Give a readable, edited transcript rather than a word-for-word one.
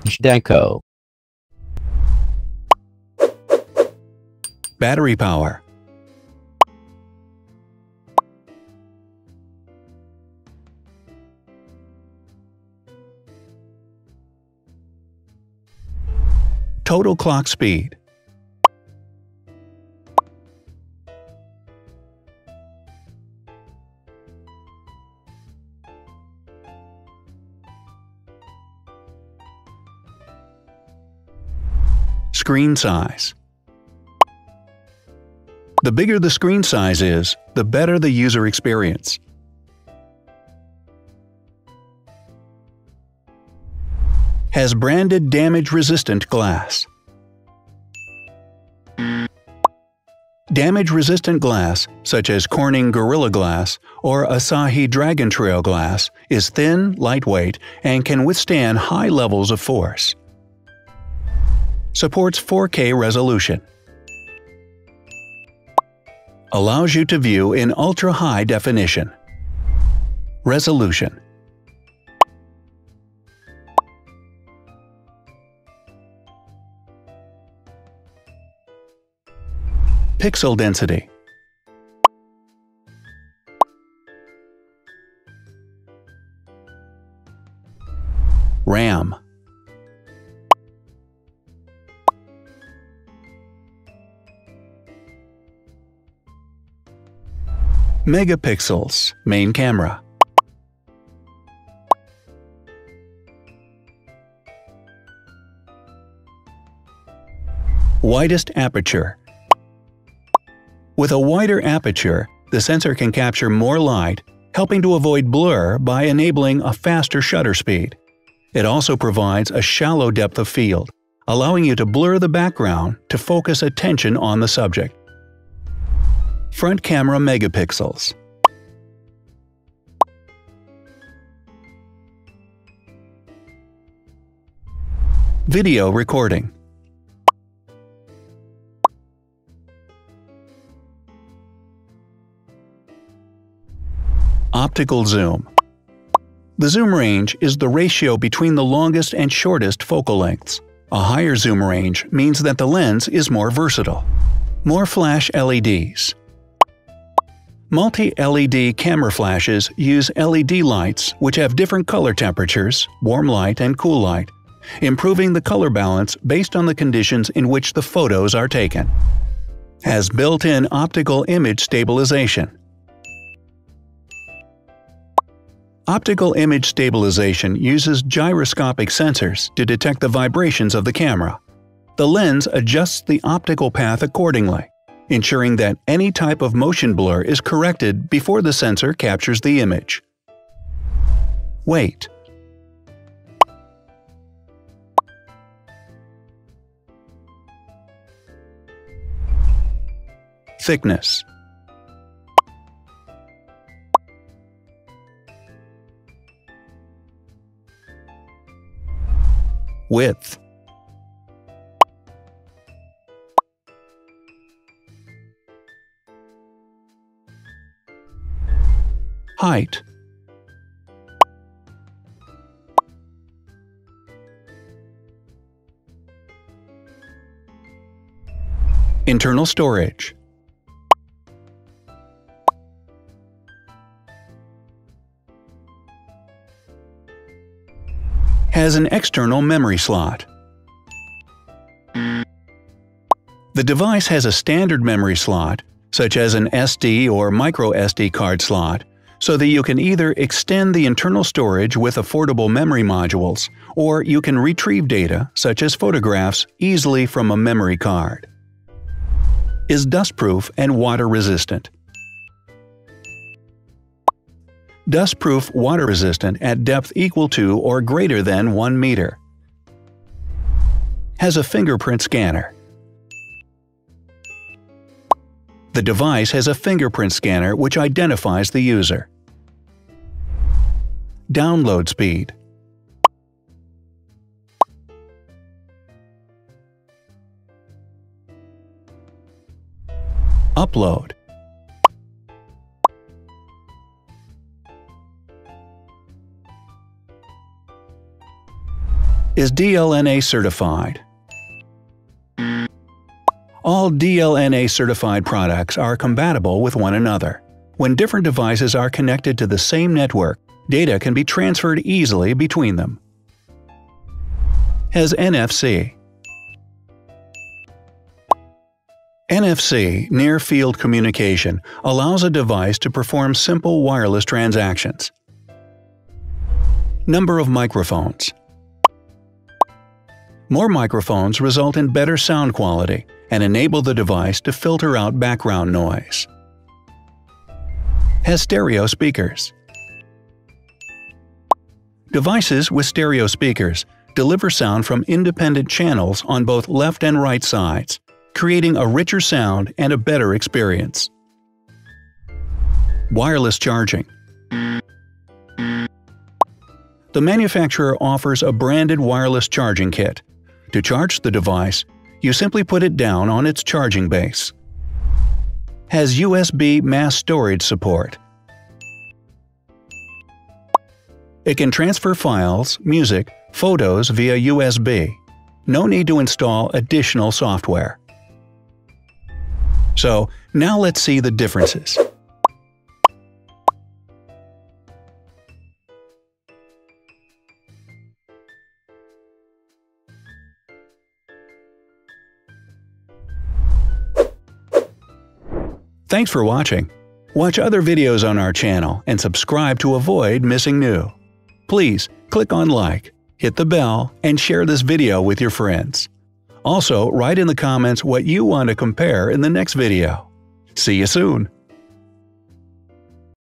Zhdanko. Battery power. Total clock speed. Screen size. The bigger the screen size is, the better the user experience. Has branded damage-resistant glass. Damage-resistant glass, such as Corning Gorilla Glass or Asahi Dragon Trail Glass, is thin, lightweight, and can withstand high levels of force. Supports 4K resolution. Allows you to view in ultra-high definition. Resolution. Pixel density. RAM. Megapixels, main camera. Widest aperture. With a wider aperture, the sensor can capture more light, helping to avoid blur by enabling a faster shutter speed. It also provides a shallow depth of field, allowing you to blur the background to focus attention on the subject. Front camera megapixels. Video recording. Optical zoom. The zoom range is the ratio between the longest and shortest focal lengths. A higher zoom range means that the lens is more versatile. More flash LEDs. Multi-LED camera flashes use LED lights which have different color temperatures, warm light and cool light, improving the color balance based on the conditions in which the photos are taken. Has built-in optical image stabilization. Optical image stabilization uses gyroscopic sensors to detect the vibrations of the camera. The lens adjusts the optical path accordingly, ensuring that any type of motion blur is corrected before the sensor captures the image. Weight. Thickness. Width. Height. Internal storage. Has an external memory slot. The device has a standard memory slot, such as an SD or micro SD card slot, so that you can either extend the internal storage with affordable memory modules, or you can retrieve data, such as photographs, easily from a memory card. Is dustproof and water-resistant. Dustproof water-resistant at depth equal to or greater than 1 meter. Has a fingerprint scanner. The device has a fingerprint scanner which identifies the user. Download speed. Upload. is DLNA certified. All DLNA certified products are compatible with one another. When different devices are connected to the same network, data can be transferred easily between them. Has NFC. NFC, near-field communication, allows a device to perform simple wireless transactions. Number of microphones. More microphones result in better sound quality and enable the device to filter out background noise. Has stereo speakers. Devices with stereo speakers deliver sound from independent channels on both left and right sides, creating a richer sound and a better experience. Wireless charging. The manufacturer offers a branded wireless charging kit. To charge the device, you simply put it down on its charging base. Has USB mass storage support. It can transfer files, music, photos via USB. No need to install additional software. So, now let's see the differences. Thanks for watching. Watch other videos on our channel and subscribe to avoid missing new. Please click on like, hit the bell, and share this video with your friends. Also, write in the comments what you want to compare in the next video. See you soon!